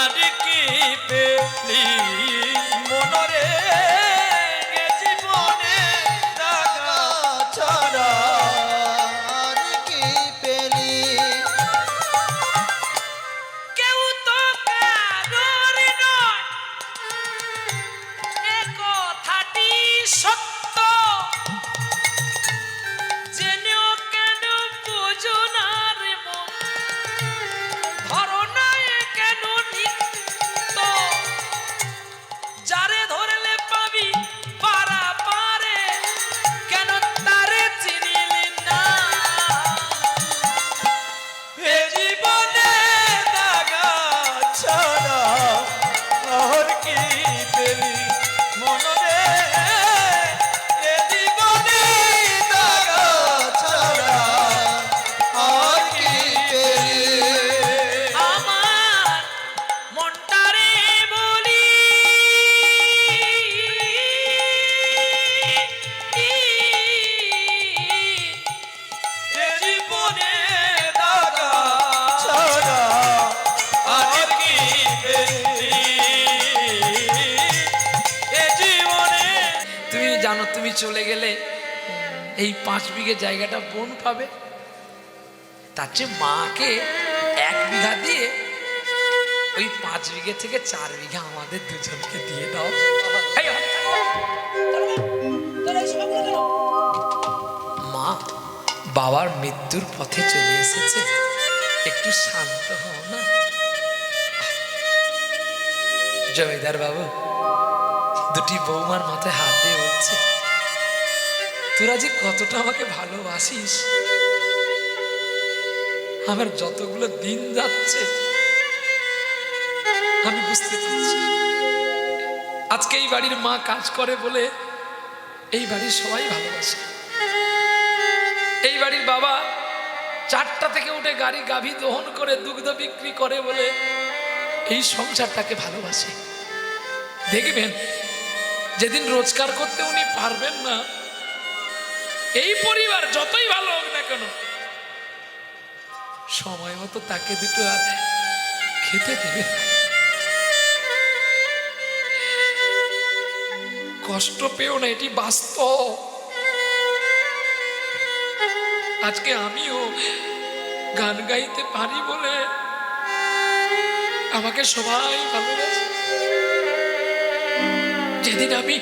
আর কি পেলি মনরে জীবনে দাগা ছাড়া আর কি পেলি কেউ তো কারোর নয় এ কথাটি সত্য জেনেও কেন বোঝো না রে মন ধরো না এ কেন নিত্য যারে ধরলে পাবি পারা পারে কেন তারে চিনিলি না এ জীবনে দাগা ছাড়া আর কি পেলি মনরে এ জীবনে দাগা ছাড়া আর কি পেলি আমার মনটারে বলি এ জীবনে দাগা ছাড়া আর কি পেলি এ জীবনে তুমি জানো তুমি চলে গেলে এই 5 বিঘে জায়গাটা বোন পাবে তার চেয়ে মাকে 1 বিঘা দিয়ে ওই 5 বিঘে থেকে 4 বিঘা আমাদের দুজনকে দিয়ে দাও এই, মা বাবার মৃত্যুর পথে চলে এসেছে একটু শান্ত হও না জমিদার বাবু দুটি বৌমার মাথায় হাত দিয়ে বলছে তোরা যে কতটা আমাকে ভালোবাসিস আমার যতগুলো দিন যাচ্ছে আমি বুঝতে পারছি আজকে এই বাড়ির মা কাজ করে বলে এই বাড়ির সবাই ভালোবাসে এই বাড়ির বাবা 4টা থেকে উঠে গাভী দহন করে দুগ্ধ বিক্রি করে বলে এই সংসারটাকে ভালোবাসে দেখবেন যেদিন রোজগার করতে উনি পারবেন না এই পরিবার যতই ভালো হোক না কেন সময় মতো তাকে দুটো আর খেতে দেবে না। কষ্ট পেও না এটি বাস্তব আজকে আমিও গান গাইতে পারি বলে আমাকে সবাই ভালোবাসে যেদিন আমি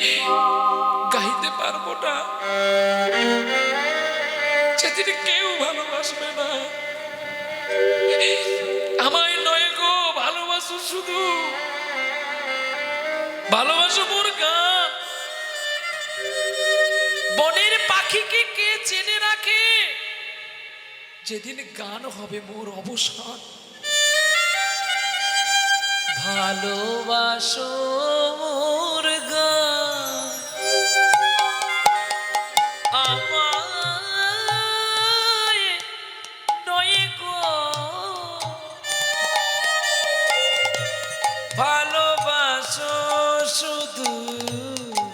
গাইতে পারবো না সেদিন কেউ ভালোবাসবে না আমায় নয় গো ভালোবাসো শুধু ভালোবাসো মোর গান বনের পাখিকে কে চেনে রাখে যেদিন গান হবে মোর অবসান ভালোবাসো মোর গান আমায় নয় গো ভালোবাসো শুধু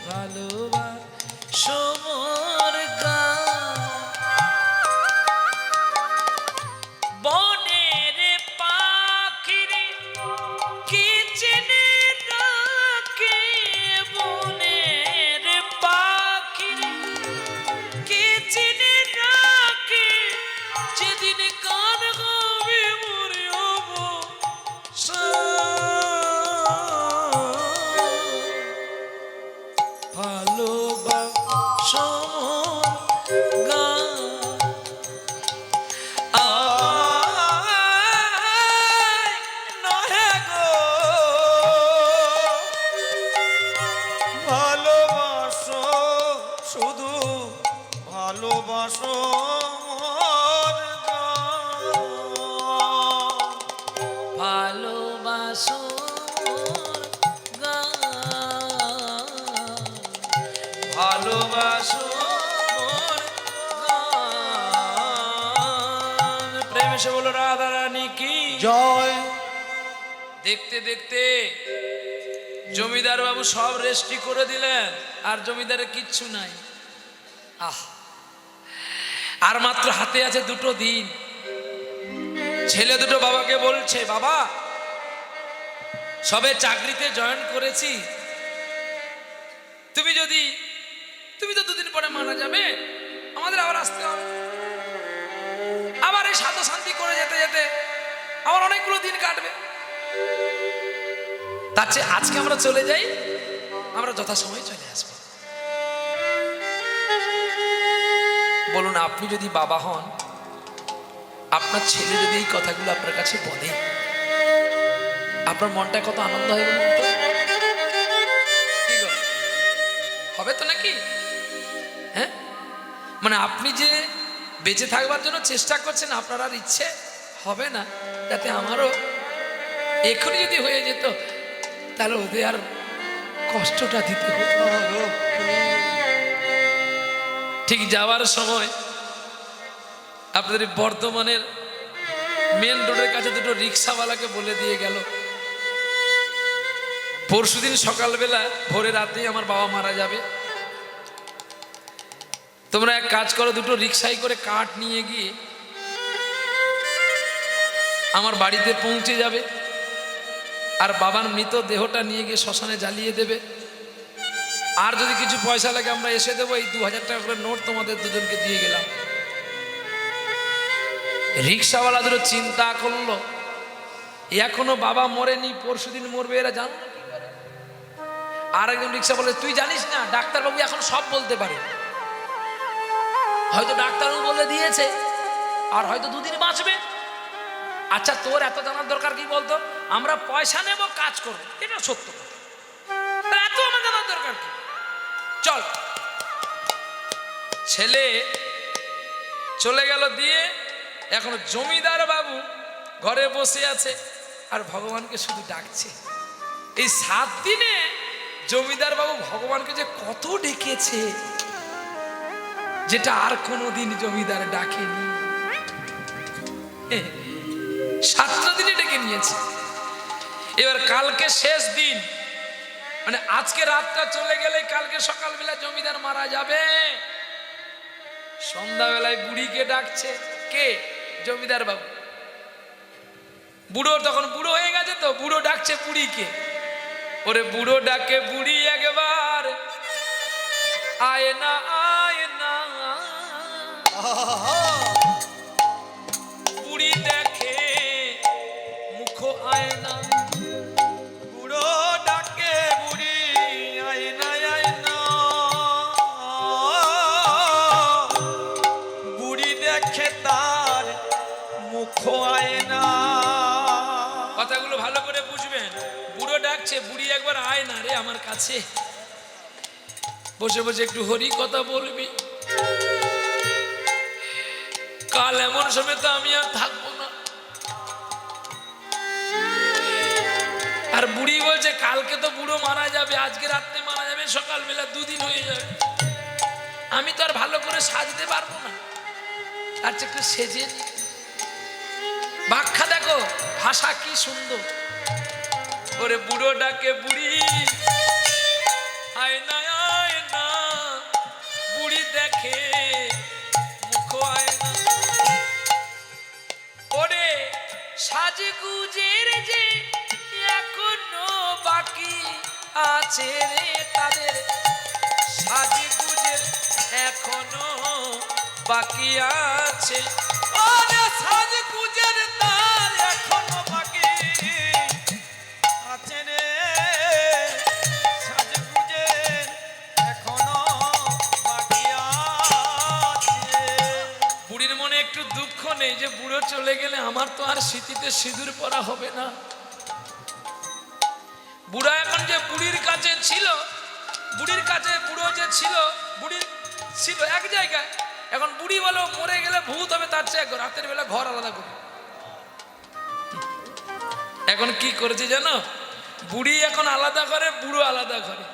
ভালোবাসো মোর গান বনের পাখিরে কি চেনে রাখে বনের পাখিরে কি চেনে রাখে যেদিন গান হবে মরে হব ভালোবাসো গান নহে গো ভালোবাসো শুধু ভালোবাসো মোর গান। ভালোবাসো গান ভালোবাসো মোর গান। প্রেম এসে বলো রাধা রানী কি জয় দেখতে দেখতে জমিদার বাবু সব রেস্টি করে দিলেন আর জমিদারের কিচ্ছু নাই আর মাত্র হাতে আছে 2 দিন ছেলে দুটো বাবাকে বলছে বাবা সবে চাকরিতে জয়েন করেছি, তুমি তো দুদিন পরে মারা যাবে, আমাদের আবার আসতে হবে। আবার এই সাধু শান্তি করে যেতে যেতে আবার অনেকগুলো দিন কাটবে। তার চেয়ে আজকে আমরা চলে যাই, আমরা যথাসময়ে চলে আসবো। বলুন, আপনি যদি বাবা হন, আপনার ছেলে যদি এই কথাগুলো আপনার কাছে বলে, আপনার মনটা কত আনন্দ হয় বলুন তো? কি গো, হবে তো নাকি? হ্যাঁ, মানে আপনি যে বেঁচে থাকবার জন্য চেষ্টা করছেন, আপনার আর ইচ্ছে হবে না যাতে আমারও এখনই যদি হয়ে যেত, তাহলে ওদের আর কষ্টটা দিতে হতো। ঠিক যাওয়ার সময় আপনাদের বর্ধমানের মেন রোডের কাছে দুটো রিক্সাওয়ালাকে বলে দিয়ে গেল, পরশুদিন সকালবেলা ভোরে রাতেই আমার বাবা মারা যাবে, তোমরা এক কাজ করো, দুটো রিক্সায় করে কাঠ নিয়ে গিয়ে আমার বাড়িতে পৌঁছে যাবে, আর বাবার মৃত দেহটা নিয়ে গিয়ে শ্মশানে জ্বালিয়ে দেবে। আর যদি কিছু পয়সা লাগে আমরা এসে দেবো, এই 2000 টাকা করে নোট তোমাদের দুজনকে দিয়ে গেলাম। রিক্সাওয়ালা দুটো চিন্তা করলো, এখনো বাবা মরেনি, পরশুদিন মরবে, এরা জানো না কি করে? আর একজন রিক্সা বলে, তুই জানিস না, ডাক্তারবাবু এখন সব বলতে পারে, হয়তো ডাক্তারবাবু বলে দিয়েছে, আর হয়তো 2 দিন বাঁচবে। আচ্ছা, তোর এত জানার দরকার কি বলতো? আমরা পয়সা নেব, কাজ করবো, এটা সত্য কথা, এত আমার জানার দরকার কি? চল। ছেলে চলে গেল দিয়ে, এখন জমিদার বাবু ঘরে বসে আছে আর ভগবানকে শুধু ডাকছে। এই 7 দিনে জমিদার বাবু ভগবানকে যে কত ডেকেছে, যেটা আর কোনোদিন জমিদার ডাকেনি। 7 দিনে ডেকে নিয়েছে। এবার কালকে শেষ দিন, মানে আজকে রাতটা চলে গেলে কালকে সকালবেলা জমিদার মারা যাবে। সন্ধ্যাবেলায় বুড়িকে ডাকছে, কে? জমিদার বাবু। বুড়ো তখন বুড়ো হয়ে গেছে, তো বুড়ো ডাকছে বুড়িকে, ওরে বুড়ো ডাকে বুড়ি একবার আয় না, আয় না। বুড়ি দেখে মুখ আয় না, বুড়ো ডাকে বুড়ি আয় না, আয় না। বুড়ি দেখে তার মুখ আয় না। কথাগুলো ভালো করে বুঝবেন। বুড়ো ডাকছে বুড়ি একবার আয় না রে আমার কাছে, বসে বসে একটু হরি কথা বলবি, কাল এমন সময় তো আমি আর থাকবো না। আর বুড়ি বলছে, কালকে তো বুড়ো মারা যাবে, আজকে রাত্রে মারা যাবে, সকালবেলা 2 দিন হয়ে যাবে, আমি তো আর ভালো করে সাজতে পারবো না, তার চেয়ে একটু সেজে নি। ব্যাখ্যা দেখো, ভাষা কি সুন্দর। ওরে বুড়ো ডাকে বুড়ি আয় না, আয় না। বুড়ি দেখে মুখ আয় না। ওরে সাজগুজের যে এখনো বাকি আছে রে তাদের, সাজগুজের এখনো বাকি আছে। ওরে সাজগুজের তার এখনো বাকি আছে রে, সাজগুজের এখনো বাকি আছে। বুড়ির মনে একটু দুঃখ নেই যে বুড়ো চলে গেলে আমার তো আর স্মৃতিতে সিঁদুর পরা হবে না। বুড়া এখন যে বুড়ির কাছে ছিল, বুড়ির কাছে বুড়ো যে ছিল, বুড়ি ছিল এক জায়গায়, এখন বুড়ি বলো মরে গেলে ভূত হবে, তার চেয়ে রাতের বেলা ঘর আলাদা করে। এখন কি করেছে জানো? বুড়ি এখন আলাদা করে, বুড়ো আলাদা করে।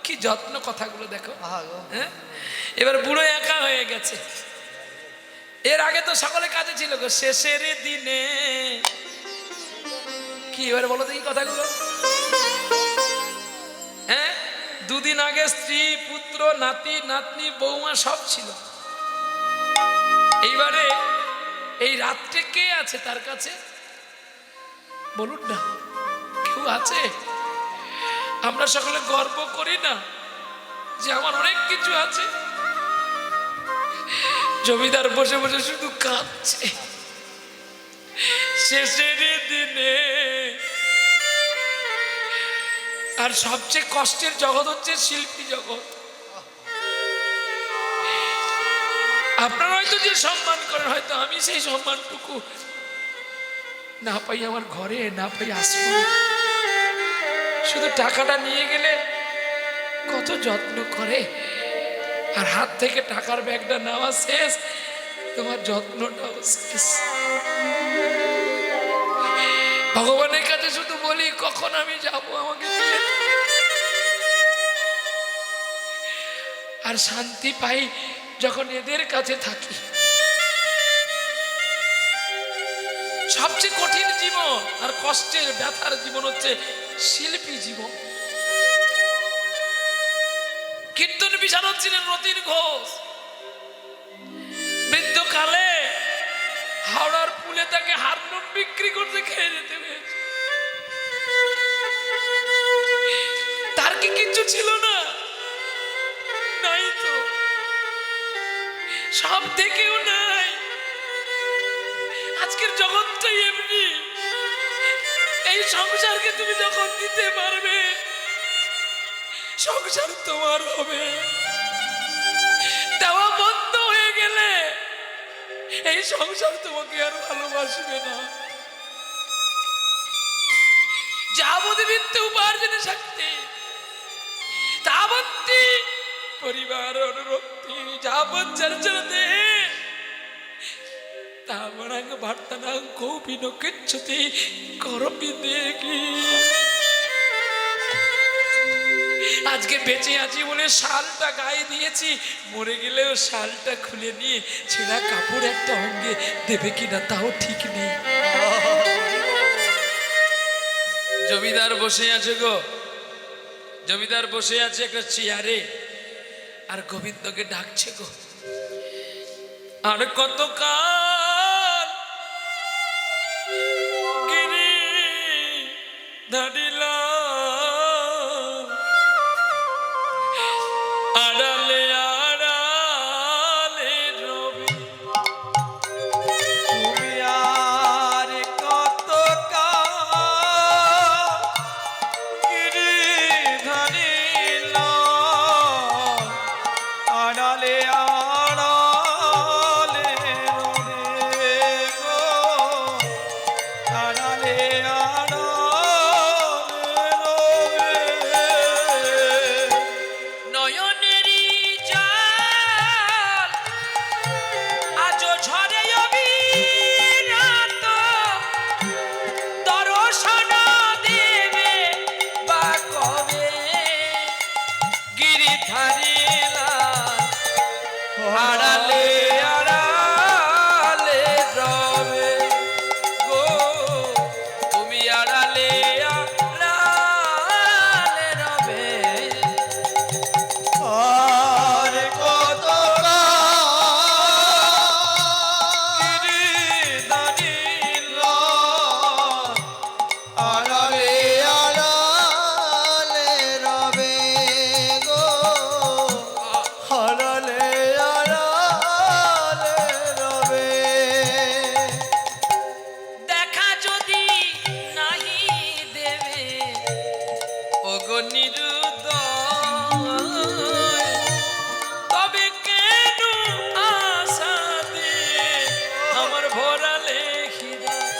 কি যত্ন, কথাগুলো দেখো। হ্যাঁ, এবার বুড়ো একা হয়ে গেছে। এর আগে তো সকলে কাজে ছিল গো, শেষের দিনে কি এবার বলো দেখি কথাগুলো। হ্যাঁ, 2 দিন আগে স্ত্রী, পুত্র, নাতি, নাতনি, বৌমা সব ছিল। এইবারে এই রাত্রে কে আছে তার কাছে? বলুন না, কেউ আছে? আমরা সকলে গর্ব করি না যে আমার অনেক কিছু আছে? জমিদার বসে বসে শুধু কাঁদছে। শেষের দিনে আর সবচেয়ে কষ্টের জগৎ হচ্ছে শিল্পী জগৎ। আপনারা হয়তো যে সম্মান করেন, হয়তো আমি সেই সম্মানটুকু না পাই আমার ঘরে, না পাই আশ্রয়। শুধু টাকাটা নিয়ে গেলে কত যত্ন করে, আর হাত থেকে টাকার ব্যাগটা নেওয়া শেষ, তোমার যত্নটাও শেষ। ভগবানের কাছে শুধু বলি, কখন আমি যাব, আমাকে নিয়ে। আর শান্তি পাই যখন এদের কাছে থাকি। সবচেয়ে কঠিন জীবন আর কষ্টের ব্যথার জীবন হচ্ছে শিল্পী জীবন। কীর্তন বিশারদ ছিলেন রতিন ঘোষ। বৃদ্ধকালে হাওড়ার পুলে তাকে হারমোনিয়াম বিক্রি করতে খেয়ে যেতে হয়েছে। তার কি কিচ্ছু ছিল না? নাই তো, সব থেকেও নাই। আজকের জগৎটাই এমনি। এই সংসারকে তুমি যখন দিতে পারবে, সংসার তোমার হবে। দেওয়া বন্ধ হয়ে গেলে এই সংসার তোমাকে আর ভালোবাসবে না। যাবতীয় বিত্তে উপার্জনে শক্তি, তাবন্তি পরিবার অনুরক্তি, যাবৎ চর্চা দে তাবরাং ভার্তনাং কৌপিন কিচ্ছতি করবি দেখি। আজকে বেঁচে আছি বলে শালটা গায়ে দিয়েছি, মরে গেলেও শালটা খুলে নিয়ে ছেঁড়া কাপড় একটা অঙ্গে দেবে কিনা তাও ঠিক নেই। জমিদার বসে আছে গো, জমিদার বসে আছে একটা চেয়ারে, আর গোবিন্দকে ডাকছে গো। আর কত কাল গিরি ধারিলা আড়ালে আড়ালে রবি। তুমি আর কত গিরি ধারিল আড়ালে আড়ালে রবে গো, আড়ালে আড়ালে রবে। নয়নেরই জল আজো ঝরে অবিরত, দর্শন দেবে বা কবে? গিরিধারিলা আড়ালে আড়ালে রবে গো, তুমি আড়ালে আড়ালে রবে। আর কত গিরি ধারিল আড়ালে আড়ালে রবে গো, আড়ালে আড়ালে রবে। দেখা যদি নাহি দেবে ওগো নিরুদয়, তবে কেন আশা দিয়ে আমার ভরালে হৃদয়?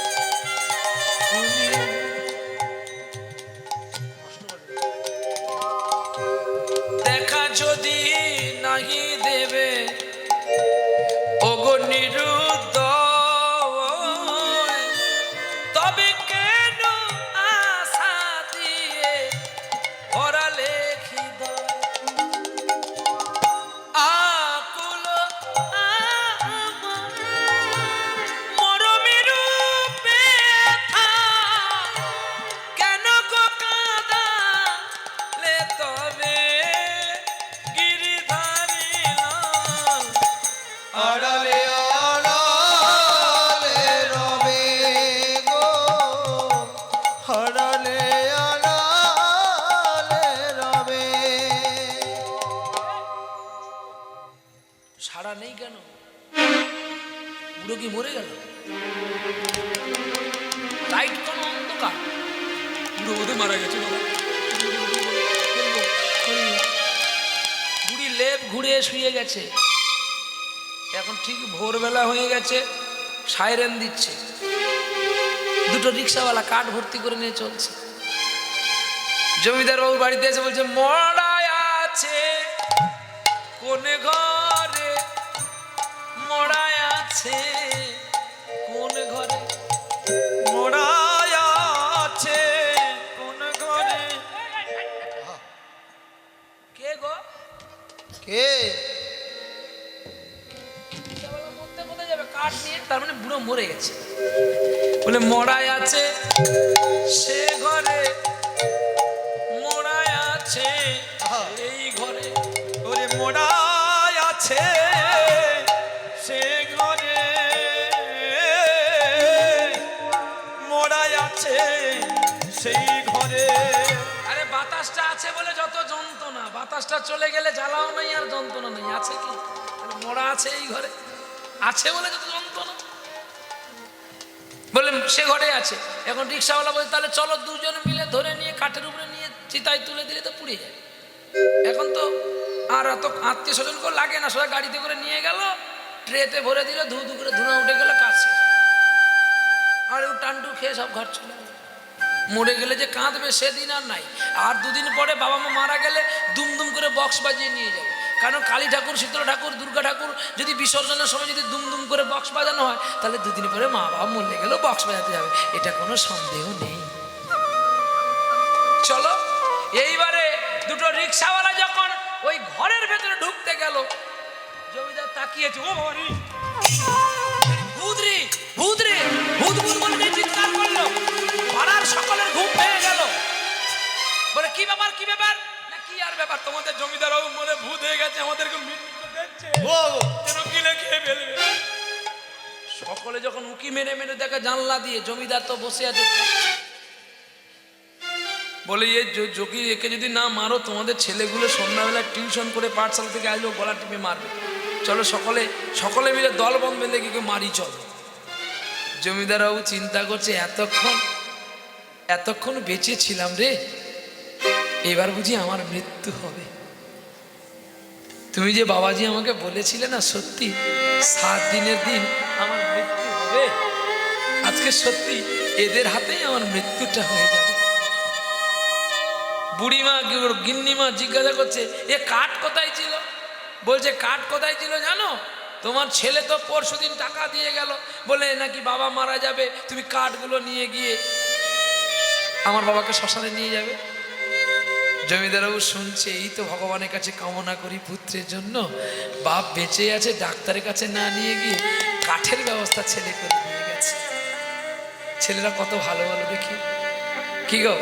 দেখা যদি নাহি দেবে ওগো নিরুদয়, তবে কেন আশা দিয়ে ভরালে হৃদয়? আকুল আমার মরমের ব্যথা, কেন গো কাঁদালে তবে? গিরিধারিলা বুড়ো কি মরে গেল? লাইট কোন অন্ধকার, বুড়ো বোধহয় মারা গেছে বাবা। বুড়ি লেপ ঘুরিয়ে শুয়ে গেছে। এখন ঠিক ভোরবেলা হয়ে গেছে, সাইরেন দিচ্ছে, দুটো রিক্সাওয়ালা কাঠ ভর্তি করে নিয়ে চলছে। জমিদার বাবু বাড়িতে এসে বলছে, মড়াই আছে কোন ঘরে, মড়াই আছে কোন ঘরে, মড়াই আছে কোন ঘরে। কে গো? কে? কোথায় যাবে কাঠ নিয়ে? তার মানে বুড়ো মরে গেছে। বলে মড়াই আছে সে ঘরে, মড়াই আছে এই ঘরে। ওরে মড়াই আছে সে ঘরে, মড়াই আছে সেই ঘরে। আরে বাতাসটা আছে বলে যত যন্ত্রণা, বাতাসটা চলে গেলে জ্বালাও নাই আর যন্ত্রণা নেই। আছে কি? মরা আছে এই ঘরে, আছে বলে যত যন্ত্রণা। বললেন সে ঘরে আছে। এখন রিক্সাওয়ালা বলছে, তাহলে চলো দুজন মিলে ধরে নিয়ে কাঠের উপরে নিয়ে চিতায় তুলে দিলে তো পুড়ে যায়। এখন তো আর এত আত্মীয় স্বজন কেউ লাগে না, সোজা গাড়িতে করে নিয়ে গেল, ট্রেতে ভরে দিল, ধু ধু করে ধুনা উঠে গেল, কাছে আর ও টান্ডু খেয়ে সব ঘর চলে গেল। মরে গেলে যে কাঁদবে সেদিন আর নাই। আর দুদিন পরে বাবা মা মারা গেলে দুমদুম করে বক্স বাজিয়ে নিয়ে যাবে। কারণ কালী ঠাকুর, শীতলা ঠাকুর, দুর্গা ঠাকুর যদি বিসর্জনের সময় যদি দুমদুম করে বক্স বাজানো হয়, তাহলে দুদিন পরে মা বাবা মরলে গেলেও বক্স বাজাতে যাবে, এটা কোনো সন্দেহ নেই। চলো, এইবারে দুটো রিক্সাওয়ালা যখন ওই ঘরের ভেতরে ঢুকতে গেল, জমিদার তাকিয়েছে, ও হরি ভূত রে, ভূত রে, ভূত ভূত বলে যে চিৎকার করলো। পাড়ার সকলের ঘুম ভেঙে গেল। বলে কি ব্যাপার, কি ব্যাপার? না কি আর ব্যাপার, তোমাদের জমিদারও মনে ভূত হয়ে গেছে, আমাদেরকে মৃত্যু দেখছে, যেন গিলে খেয়ে ফেলবে। সকলে যখন উকি মেরে মেরে দেখে জানলা দিয়ে, জমিদার তো বসে আছে। বলে এ যোগী, একে যদি না মারো তোমাদের ছেলেগুলো সন্ধ্যাবেলা টিউশন করে পাঠশালা থেকে আসলেও গলা টিপে মারবে। চলো সকলে সকলে মিলে দল বন্ধ বেঁধে গিয়ে মারি চলো। জমিদারবাবু চিন্তা করছে, এতক্ষণ বেঁচে ছিলাম রে, এবার বুঝি আমার মৃত্যু হবে। তুমি যে বাবাজি আমাকে বলেছিলে না, সত্যি 7 দিনের দিন আমার মৃত্যু হবে, আজকে সত্যি এদের হাতেই আমার মৃত্যুটা হয়ে যাবে। বুড়িমা গিন্নিমা জিজ্ঞাসা করছে, এ কাঠ কোথায় ছিল? বলছে কাঠ কোথায় ছিল জানো? তোমার ছেলে তো পরশুদিন টাকা দিয়ে গেল, বলে নাকি বাবা মারা যাবে, তুমি কাঠগুলো নিয়ে গিয়ে আমার বাবাকে শ্মশানে নিয়ে যাবে। জমিদারবাবু শুনছে, এই তো ভগবানের কাছে কামনা করি পুত্রের জন্য, বাপ বেঁচে আছে, ডাক্তারের কাছে না নিয়ে গিয়ে কাঠের ব্যবস্থা ছেলে করে নিয়ে গেছে। ছেলেরা কত ভালো ভালো দেখি। কি গো,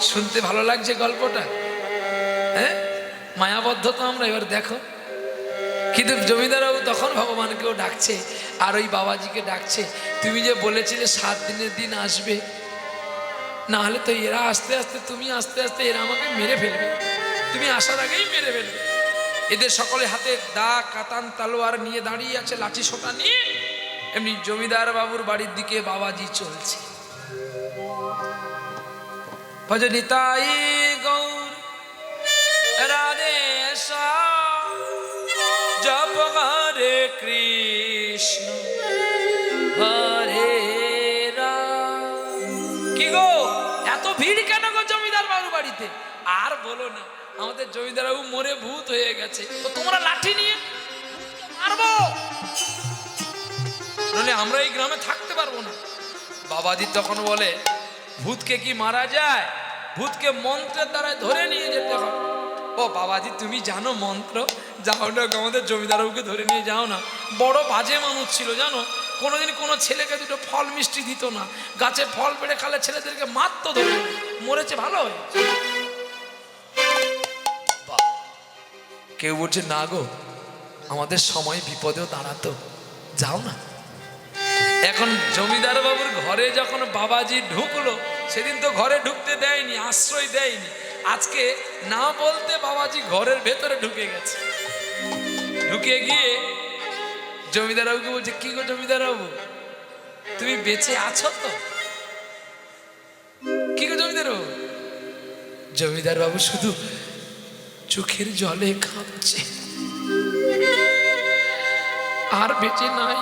শুনতে ভালো লাগছে গল্পটা? হ্যাঁ, মায়াবদ্ধ তো আমরা। এবার দেখো, কিন্তু জমিদারবাবু তখন ভগবানকেও ডাকছে আর ওই বাবাজিকে ডাকছে, তুমি যে বলেছিলে 7 দিনের দিন আসবে, না হলে তো এরা আস্তে আস্তে, তুমি আস্তে আস্তে এরা আমাকে মেরে ফেলবে, তুমি আসার আগেই মেরে ফেলবে। এদের সকলে হাতে দা, কাতান, তালোয়ার নিয়ে দাঁড়িয়ে আছে, লাঠি সোটা নিয়ে। এমনি জমিদার বাবুর বাড়ির দিকে বাবাজি চলছে। ভজনিতাই গৌর রাধে জপ হরে কৃষ্ণ হরে রাম। কি গো, এত ভিড় কেন গো জমিদার বাবুর বাড়িতে? আর বলো না, আমাদের জমিদার বাবু মরে ভূত হয়ে গেছে, তো তোমরা লাঠি নিয়ে মারবো, নাহলে আমরা এই গ্রামে থাকতে পারবো না। বাবাজি তখন বলে, ভূতকে কি মারা যায়? ভূতকে মন্ত্রের দ্বারা ধরে নিয়ে যেতে হয়। ও বাবাজি, তুমি জানো মন্ত্র? যাও না, আমাদের জমিদারবাবুকে ধরে নিয়ে যাও না। বড় বাজে মানুষ ছিল জানো, কোনোদিন কোনো ছেলেকে দুটো ফল মিষ্টি দিত না, গাছে ফল পেড়ে খালে ছেলেদেরকে মারতো, ধরে মরেছে ভালো হয়ে। কেউ বলছে না গো, আমাদের সময় বিপদেও দাঁড়াতো, যাও না। এখন জমিদার বাবুর ঘরে যখন বাবাজি ঢুকলো, সেদিন তো ঘরে ঢুকতে দেয়নি, আশ্রয় দেয়নি। আজকে না বলতে বাবাজি ঘরের ভেতরে ঢুকে গেছে। ঢুকে গিয়ে জমিদার বাবুকে বলছে, কি গো জমিদার বাবু, তুমি বেঁচে আছো তো? কি গো জমিদার বাবু? জমিদার বাবু শুধু চোখের জলে কাঁদছে, আর বেঁচে নাই।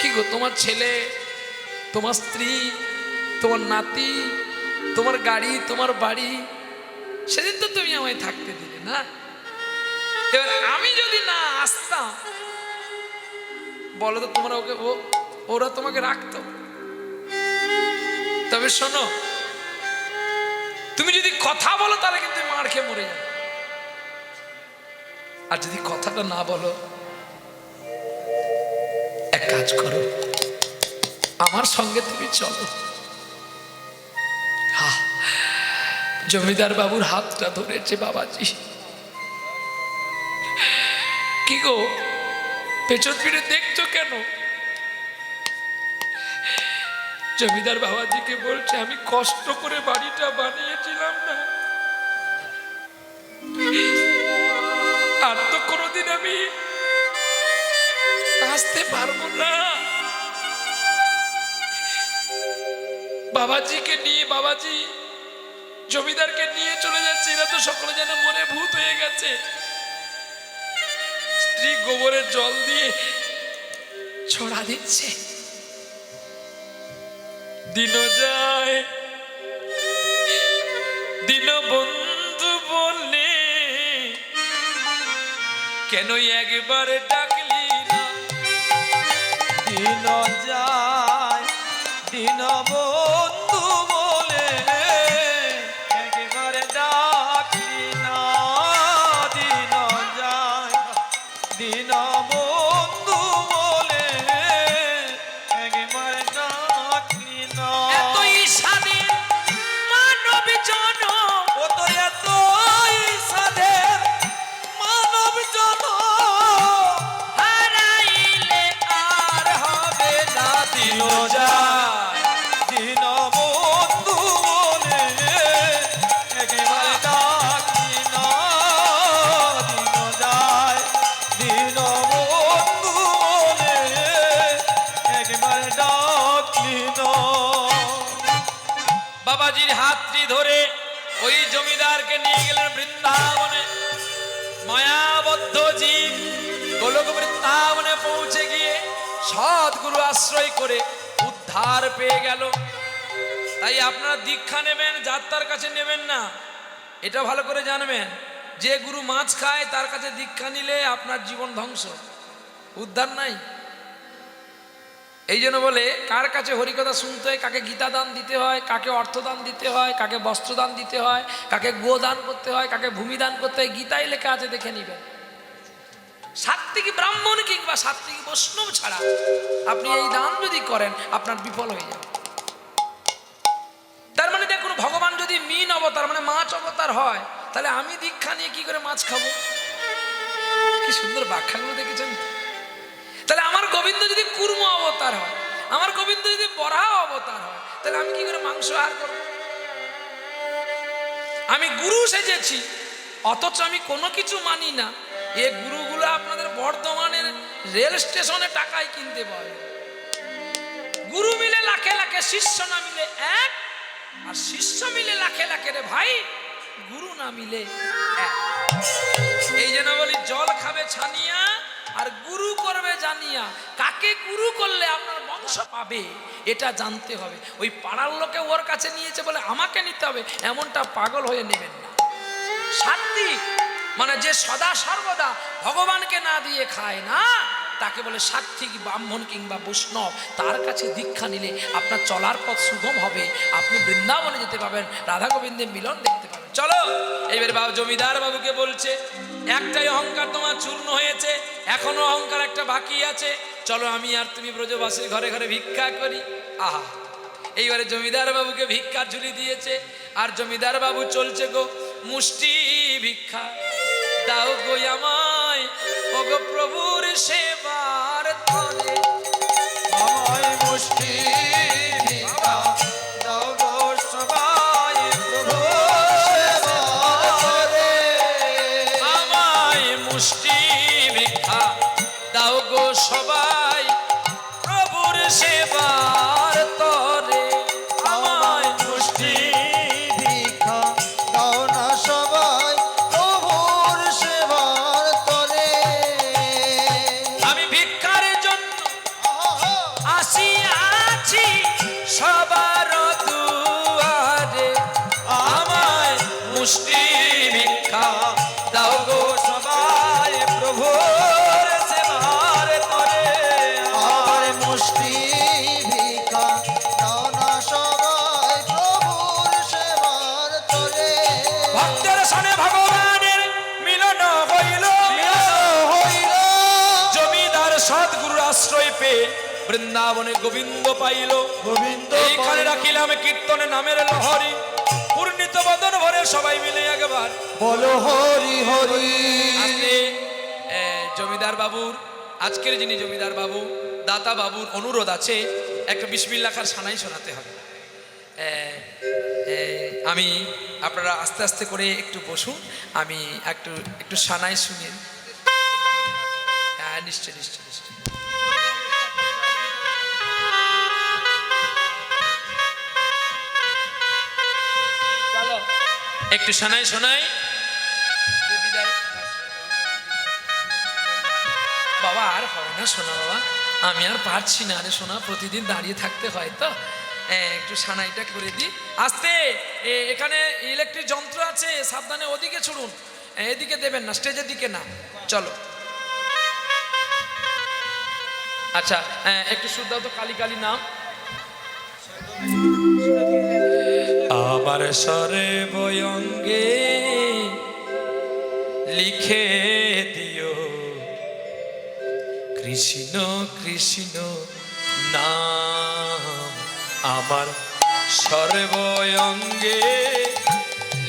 কি গো, তোমার ছেলে, তোমার স্ত্রী, তোমার নাতি, তোমার গাড়ি, তোমার বাড়ি, সেদিন তো তুমি আমায় থাকতে দিলে না। এবার আমি যদি না আসতাম, বলো তো তোমরা ওরা তোমাকে রাখতো? তবে শোনো, তুমি যদি কথা বলো তাহলে কিন্তু মার খেয়ে মরে যাবে, আর যদি কথাটা না বলো, এক কাজ করো, আমার সঙ্গে তুমি চলো। জমিদার বাবুর হাতটা ধরেছে বাবাজি। কি গো, পেছন ফিরে দেখছো কেন? জমিদার বাবাজিকে বলছে, আমি কষ্ট করে বাড়িটা বানিয়েছিলাম না, আর তো কোনোদিন আমি আসতে পারবো না। বাবাজিকে নিয়ে, বাবাজি জমিদারকে নিয়ে চলে যাচ্ছে, এরা তো সকলে যেন মনে ভূত হয়ে গেছে। স্ত্রী গোবরের জল দিয়ে ছড়া দিচ্ছে। দিন যায়, দিন বন্ধু বললে কেন একবার ডাকলি না? দিন যায়, দিন বন্ধু বলে একবারে ডাকলি না। দিন যায়, দিন বন্ধু বলে একবারে ডাকলি না। এতই স্বাধীন মানব জন, ও তো এতই স্বাধীন মানব জন, হারাইলে আর হবে না। দিন যায়, দিন বন্ধু বলে একেবারে ডাকলি না। দিন যায়, দিন বন্ধু বলে একেবারে ডাকলি না। বাবাজির হাতটি ধরে ওই জমিদারকে নিয়ে গেলেন বৃন্দাবনে। মায়াবদ্ধ জীব গোলক বৃন্দাবনে পৌঁছে গিয়ে সদ্গুরু আশ্রয় করে উদ্ধার পেয়ে গেল। তাই আপনারা দীক্ষা নেবেন, যাত্রার কাছে নেবেন না, এটা ভালো করে জানবেন। যে গুরু মাছ খায় তার কাছে দীক্ষা নিলে আপনার জীবন ধ্বংস, উদ্ধার নাই। এই জন্য বলে, কার কাছে হরিকথা শুনতে হয়, কাকে গীতা দান দিতে হয়, কাকে অর্থদান দিতে হয়, কাকে বস্ত্রদান দিতে হয়, কাকে গোদান করতে হয়, কাকে ভূমিদান করতে হয়, গীতায় লেখা আছে, দেখে নিবেন। সাত্ত্বিক ব্রাহ্মণ কিংবা সাত্ত্বিক বৈষ্ণব ছাড়া আপনি এই দান যদি করেন, আপনার বিফল হয়ে যাবে। তার মানে দেখুন, ভগবান যদি মীন অবতার মানে মাছ অবতার হয়, তাহলে আমি দীক্ষা নিয়ে কি করে মাছ খাবো? কি সুন্দর ব্যাখ্যাগুলো দেখেছেন। তাহলে আমার গোবিন্দ যদি কুর্ম অবতার হয়, আমার গোবিন্দ যদি বরাহ অবতার হয়, তাহলে আমি কি করে মাংস আহার করব? আমি গুরু সেজেছি, অথচ আমি কোনো কিছু মানি না। এই গুরুগুলো আপনাদের বর্ধমানের রেল স্টেশনে টাকায় কিনতে পারে। গুরু মিলে লাখে লাখে, শিষ্য না মিলে এক, আর শিষ্য মিলে লাখে লাখে রে ভাই, গুরু না মিলে এক। এই জন্য বলি, জল খাবে ছানিয়া আর গুরু করবে জানিয়া। কাকে গুরু করলে আপনার বংশ পাবে এটা জানতে হবে। ওই পাড়ার লোকে ওর কাছে নিয়েছে বলে আমাকে নিতে হবে, এমনটা পাগল হয়ে নেবেন না। সাত্ত্বিক মানে যে সদা সর্বদা ভগবানকে না দিয়ে খায় না, তাকে বলে সাত্ত্বিক ব্রাহ্মণ কিংবা বৈষ্ণব। তার কাছে দীক্ষা নিলে আপনার চলার পথ সুগম হবে, আপনি বৃন্দাবনে যেতে পাবেন, রাধা গোবিন্দের মিলন দেখতে পাবেন। চলো এবার বাবু জমিদার বাবুকে বলছে, একটাই অহংকার তোমার চূর্ণ হয়েছে, এখনো অহংকার একটা বাকি আছে, চলো আমি আর তুমি ব্রজবাসীর ঘরে ঘরে ভিক্ষা করি। আহা, এইবারে জমিদার বাবুকে ভিক্ষার ঝুলি দিয়েছে, আর জমিদার বাবু চলছে গো মুষ্টি ভিক্ষা দাও গো আমায়, ও গো প্রভুর সেবার তরে আমায় মুষ্টি ভিক্ষা দাও গো সবাই প্রভুর সেবারে। আমায় মুষ্টি ভিক্ষা ভক্তের সনে ভগবানের মিলন হইল জমিদার সদ্গুরুর আশ্রয় পেয়ে বৃন্দাবনে গোবিন্দ পাইল এইখানে রাখিলাম কীর্তনে নামের লহরী পূর্ণিত বদন ভরে সবাই মিলে একবার বলো হরি হরি। আজকে জমিদার বাবুর আজকের যিনি জমিদার বাবু দাতা বাবুর অনুরোধ আছে একটা বিসমিল্লাহ সানাই শোনাতে হবে। আমি আপনারা আস্তে আস্তে করে একটু বসুন, আমি একটু সানাই শুনিয়ে। হ্যাঁ, নিশ্চয় নিশ্চয় নিশ্চয়। একটু শোনাই শোনাই। বাবা আর হবে না শোনা, বাবা আমি আর পারছি না রে শোনা, প্রতিদিন দাঁড়িয়ে থাকতে হয় তো, একটু সানাইটা করে দিই আস্তে। এখানে ইলেকট্রিক যন্ত্র আছে, সাবধানে ওদিকে ছুড়ুন, এদিকে দেবেন না, স্টেজের দিকে না। চলো আচ্ছা, একটু শুদ্ধ তো কালী কালী নাম। আমার স্বরে বয়ঙ্গে লিখে দিও কৃষ্ণ কৃষ্ণ নাম। আমার সর্বঙ্গে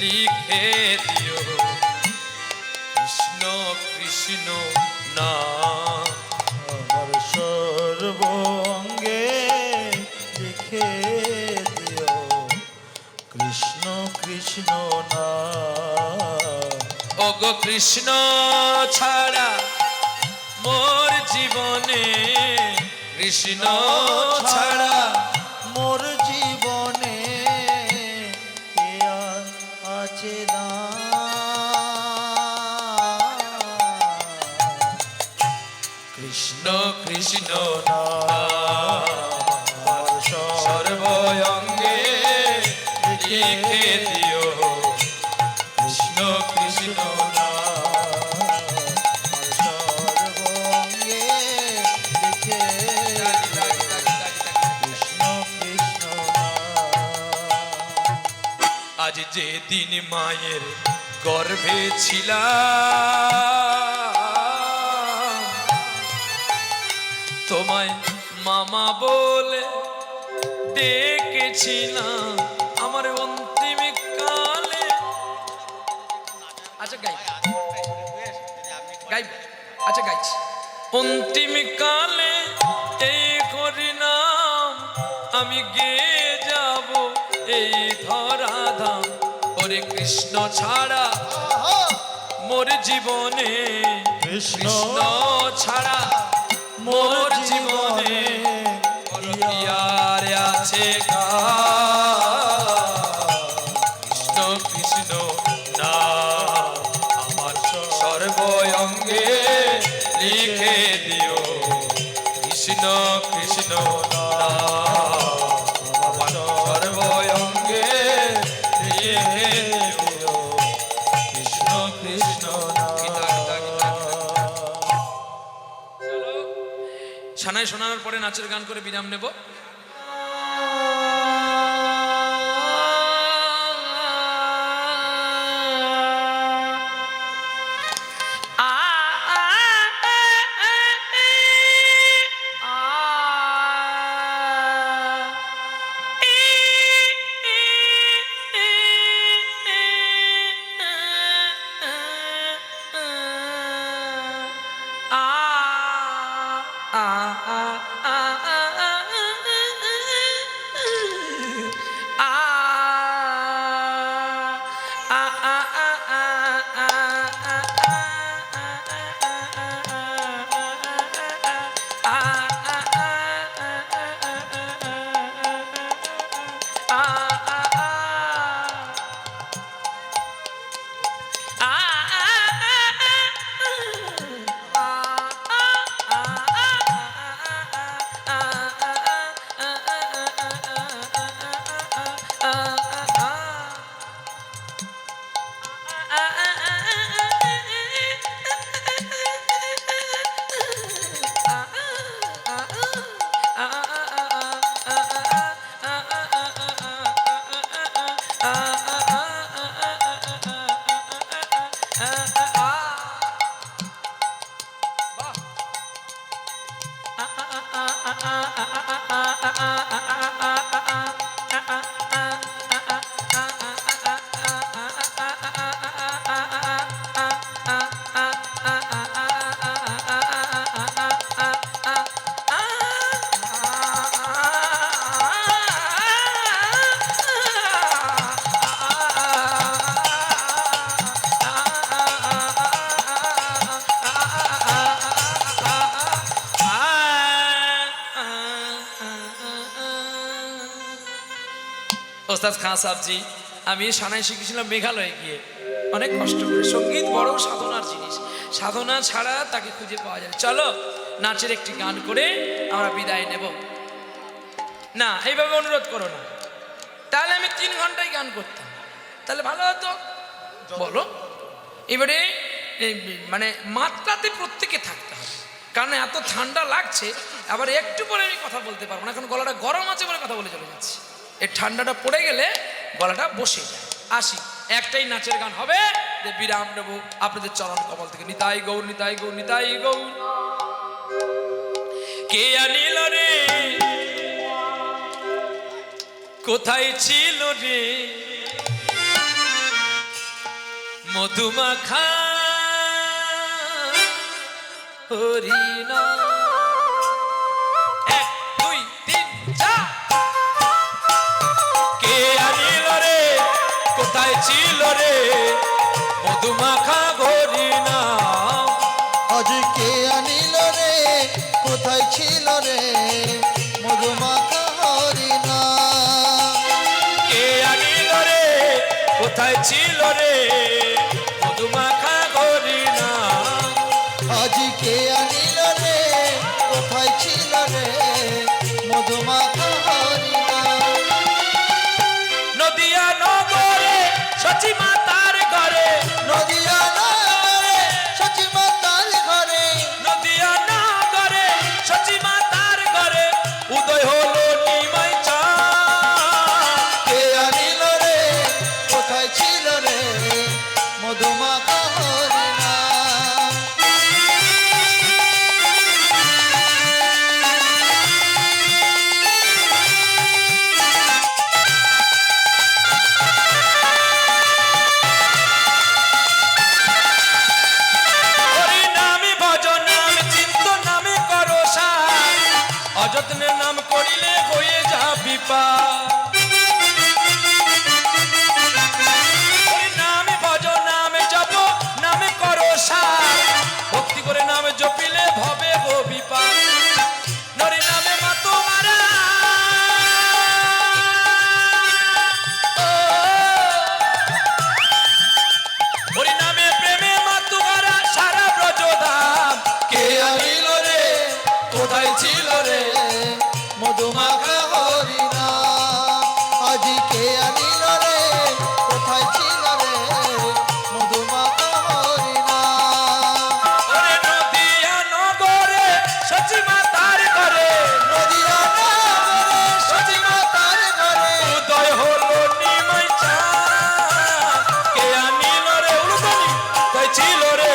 লিখে দিও কৃষ্ণ কৃষ্ণ নাম। আমার সর্বঙ্গে লিখে দিও কৃষ্ণ কৃষ্ণ নাম। ওগো কৃষ্ণ ছাড়া মোর জীবনে, কৃষ্ণ ছাড়া মোর জীবনে কে আর আছে না। কৃষ্ণ কৃষ্ণ নাম সর্বঙ্গে লিখে দিও কৃষ্ণ কৃষ্ণ সর্বঙ্গে লিখে কৃষ্ণ কৃষ্ণ আজ যে দিন মায়ের গর্ভে ছিলাম, তোমায় মামা বলে ডেকেছিলাম আমার অন্তিম কালে। আচ্ছা গাই গাই, আচ্ছা গাইছি। অন্তিম কালে এই হরিনাম আমি গেয়ে যাব এই ধরাধাম। ওরে কৃষ্ণ ছাড়া মোর জীবনে, কৃষ্ণ ছাড়া মোর জীবনে কি আর আছে গা। কৃষ্ণ কৃষ্ণ নাম আমার সর্বঙ্গে লিখে দিও কৃষ্ণ কৃষ্ণ নাম। আমার সর্বঙ্গে লিখে দিও কৃষ্ণ কৃষ্ণ সানাই শোনানোর পরে নাচের গান করে বিরাম নেব। ওস্তাদ খান সাহেবজি, আমি সানাই শিখেছিলাম মেঘালয়ে গিয়ে অনেক কষ্ট করে। সঙ্গীত বড় সাধনার জিনিস, সাধনা ছাড়া তাকে খুঁজে পাওয়া যায়। চলো নাচের একটি গান করে আমরা বিদায় নেব। না এইভাবে অনুরোধ করো না, তাহলে আমি 3 ঘন্টায় গান করতাম, তাহলে ভালো হতো। বলো এবারে মানে মাত্রাতে প্রত্যেকে থাকতে হবে, কারণ এত ঠান্ডা লাগছে। আবার একটু পরে আমি কথা বলতে পারবো না, এখন গলাটা গরম আছে বলে কথা বলে চলে যাচ্ছি। এই ঠান্ডাটা পড়ে গেলে গলাটা বসে যায়। আসি, একটাই নাচের গান হবে, বিরাম নেব আপনাদের চরণ কমল থেকে। নিতাই গৌর, নিতাই গৌর, নিতাই গৌর। কে আনিল রে, কোথায় ছিল রে মধুমাখা হরিণা। 1 2 3 4। কে আনিল রে, কোথায় ছিল রে মধুমাখা হরিণা। আজ কে আনিল রে, কোথায় ছিল রে মধুমাখা হরিণা। কে আনিল রে, কোথায় ছিল রে মধুমাখা হরিণা। আজ কে আনিল রে, কোথায় ছিল রে মধুমাখা হরিণা। নদিয়া নগরে সচি মাতার ঘরে, নদিয়া নগরে সচি মাতার ঘরে, নদিয়া নগরে সচি মাতার ঘরে উদয় হলো নিমাই চাঁদ। কে আনিল রে, কোথায় ছিল রে মধুমাখা হরিণা। হরি নামে ভজ নাম চিন্ত নামে করো সার, অযত্নে নাম করিলে হয়ে যা বিপাক। হরি নামে ভজ নামে জপ নামে করো সার, ভক্তি করে নাম জপিলে ভবে গো বিপাক। নরি নামে মাতো মারা, হরি নামে প্রেমে মাতু মারা সারা ব্রজধাম। কে আনিল রে, কোথায় ছিল রে মধুমাখা হরিণা। আজ কে আনিল রে, কোথায় ছিল রে মধুমাখা হরিণা। ওরে নদিয়া নগরে সচি মাতার ঘরে, নদিয়া নগরে সচি মাতার ঘরে, উদয় হলো নিমাই চাঁদ। কে আনিল রে উলুদনি, তাই ছিল রে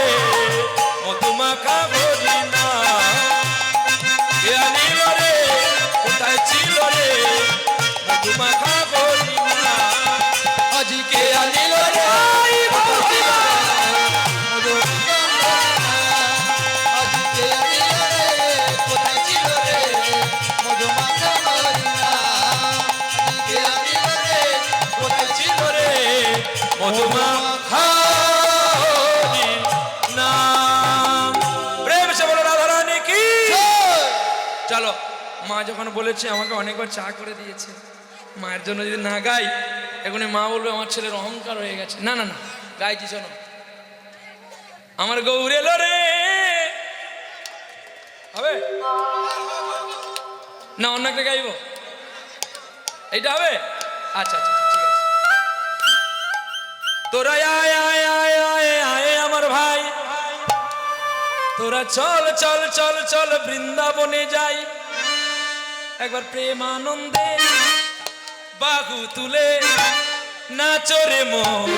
মধুমাখা হরিণা। কে আনিল রে, কোথায় ছিল রে মধুমাখা হরিণা। আজ কে আনিল রে, কোথায় ছিল রে মধুমাখা হরিণা। আজ কে আনিল রে, কোথায় ছিল রে মধুমাখা হরিণা। আজ কে আনিল রে, কোথায় ছিল রে মধুমাখা হরিণা। প্রেম সে বলো রাধা রানী কি। চলো, মা যখন বলেছে আমাকে অনেকবার চা করে দিয়েছে, মায়ের জন্য যদি না গাই এখনই মা বলবে আমার ছেলের অহংকার হয়ে গেছে। না না না, গাইছি শোনো। আমার গৌর এলো রে, হবে না অন্য একটা গাইব? এইটা হবে? আচ্ছা আচ্ছা ঠিক আছে। তোরা আয় আয় আয় আয় আয় আমার ভাই, তোরা চল চল চল চল বৃন্দাবনে যাই। একবার প্রেম আনন্দে বাহু তুলে নাচরে মন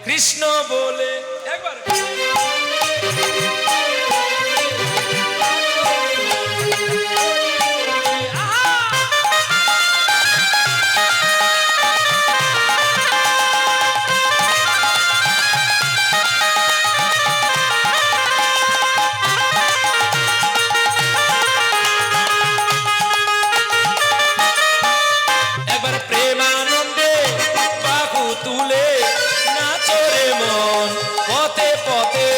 কৃষ্ণ বলে। একবার একবার প্রেমানন্দে বাহু তুলে নাচরে মন, পথে পথে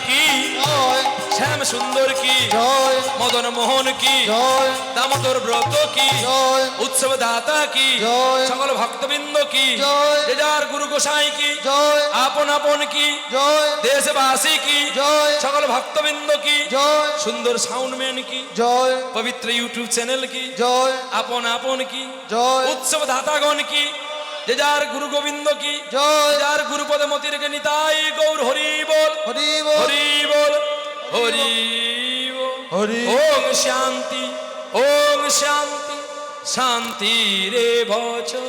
কি জয় শ্যাম সুন্দর কি জয় মদন মোহন কি জয় দামোদর ব্রত কি জয় উৎসব দাতা কি জয় সকল ভক্তবৃন্দ কি জয় যে যার গুরু গোসাই কি জয় আপন আপন কি জয় দেশবাসী কি জয় সকল ভক্তবৃন্দ কি জয় সুন্দর সাউন্ডম্যান কি জয় পবিত্র ইউটিউব চ্যানেল কি জয় আপন আপন কি জয় উৎসব দাতাগণ কি যে যার গুরু গোবিন্দ কি জয় যে যার গুরুপদে মতির কে নিতাই গৌর হরি বল হরি বল হরি বল হরি বল। হরি ওম শান্তি শান্তি রে বচন